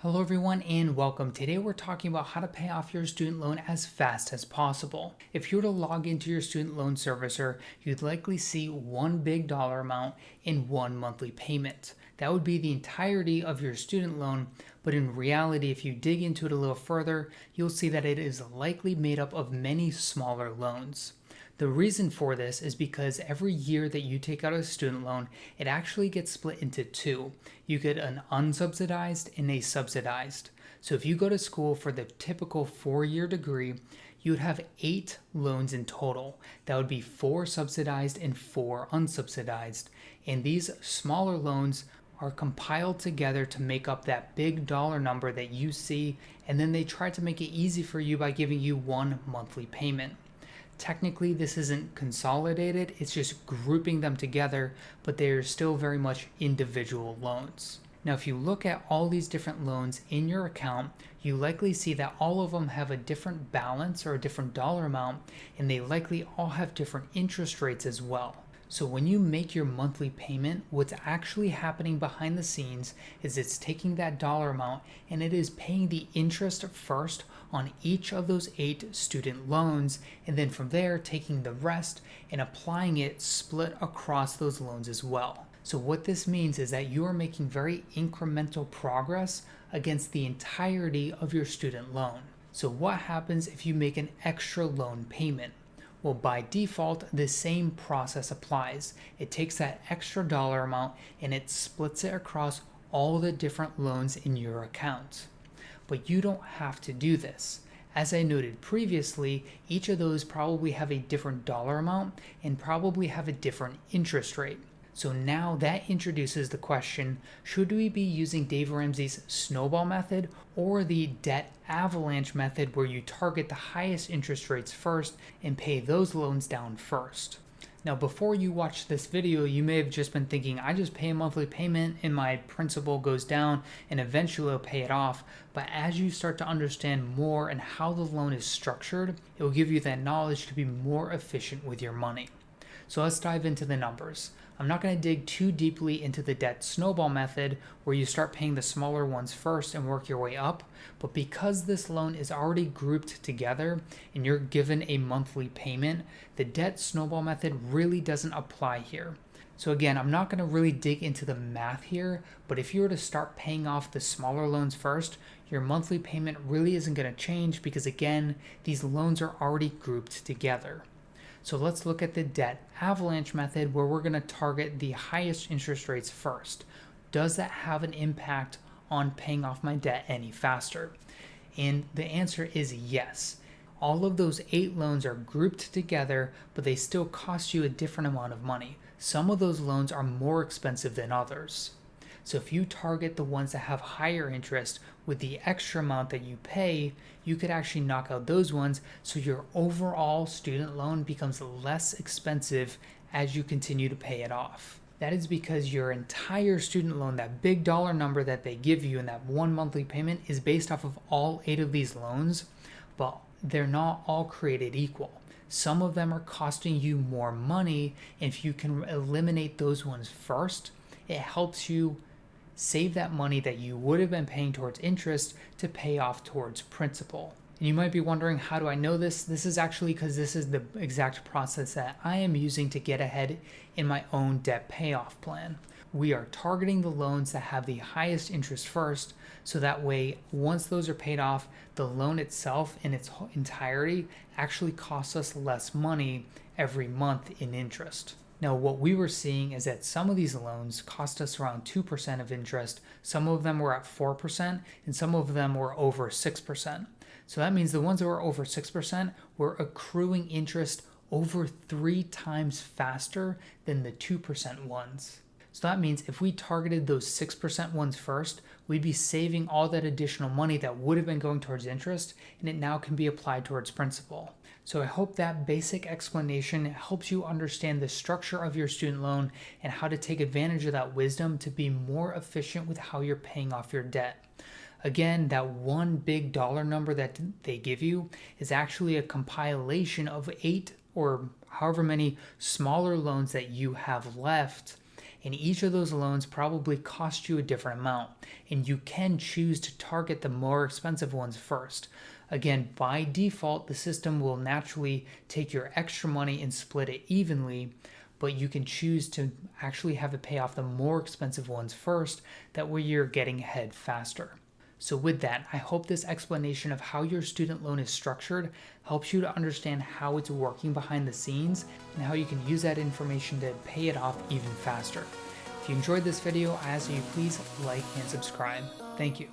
Hello everyone and welcome. Today we're talking about how to pay off your student loan as fast as possible. If you were to log into your student loan servicer, you'd likely see one big dollar amount in one monthly payment. That would be the entirety of your student loan, but in reality, if you dig into it a little further, you'll see that it is likely made up of many smaller loans. The reason for this is because every year that you take out a student loan, it actually gets split into two. You get an unsubsidized and a subsidized. So if you go to school for the typical 4-year degree, you'd have 8 loans in total. That would be 4 subsidized and 4 unsubsidized. And these smaller loans are compiled together to make up that big dollar number that you see, and then they try to make it easy for you by giving you one monthly payment. Technically, this isn't consolidated, it's just grouping them together, but they are still very much individual loans. Now, if you look at all these different loans in your account, you likely see that all of them have a different balance or a different dollar amount, and they likely all have different interest rates as well. So when you make your monthly payment, what's actually happening behind the scenes is it's taking that dollar amount and it is paying the interest first on each of those 8 student loans, and then from there taking the rest and applying it split across those loans as well. So what this means is that you are making very incremental progress against the entirety of your student loan. So what happens if you make an extra loan payment? Well, by default, the same process applies. It takes that extra dollar amount and it splits it across all the different loans in your account. But you don't have to do this. As I noted previously, each of those probably have a different dollar amount and probably have a different interest rate. So now that introduces the question, should we be using Dave Ramsey's Snowball method or the debt Avalanche method where you target the highest interest rates first and pay those loans down first? Now, before you watch this video, you may have just been thinking, I just pay a monthly payment and my principal goes down and eventually I'll pay it off. But as you start to understand more and how the loan is structured, it will give you that knowledge to be more efficient with your money. So let's dive into the numbers. I'm not going to dig too deeply into the debt snowball method where you start paying the smaller ones first and work your way up, but because this loan is already grouped together and you're given a monthly payment, the debt snowball method really doesn't apply here. So again, I'm not going to really dig into the math here, but if you were to start paying off the smaller loans first, your monthly payment really isn't going to change because again, these loans are already grouped together. So let's look at the debt avalanche method where we're going to target the highest interest rates first. Does that have an impact on paying off my debt any faster? And the answer is yes. All of those 8 loans are grouped together, but they still cost you a different amount of money. Some of those loans are more expensive than others. So if you target the ones that have higher interest with the extra amount that you pay, you could actually knock out those ones so your overall student loan becomes less expensive as you continue to pay it off. That is because your entire student loan, that big dollar number that they give you in that one monthly payment, is based off of all 8 of these loans, but they're not all created equal. Some of them are costing you more money, and if you can eliminate those ones first, it helps you save that money that you would have been paying towards interest to pay off towards principal. And you might be wondering, how do I know this? This is actually because this is the exact process that I am using to get ahead in my own debt payoff plan. We are targeting the loans that have the highest interest first, so that way, once those are paid off, the loan itself in its entirety actually costs us less money every month in interest. Now, what we were seeing is that some of these loans cost us around 2% of interest, some of them were at 4%, and some of them were over 6%. So that means the ones that were over 6% were accruing interest over 3 times faster than the 2% ones. So that means if we targeted those 6% ones first, we'd be saving all that additional money that would have been going towards interest, and it now can be applied towards principal. So I hope that basic explanation helps you understand the structure of your student loan and how to take advantage of that wisdom to be more efficient with how you're paying off your debt. Again, that one big dollar number that they give you is actually a compilation of 8 or however many smaller loans that you have left, and each of those loans probably cost you a different amount, and you can choose to target the more expensive ones first. Again, by default, the system will naturally take your extra money and split it evenly, but you can choose to actually have it pay off the more expensive ones first. That way you're getting ahead faster. So with that, I hope this explanation of how your student loan is structured helps you to understand how it's working behind the scenes and how you can use that information to pay it off even faster. If you enjoyed this video, I ask that you please like and subscribe. Thank you.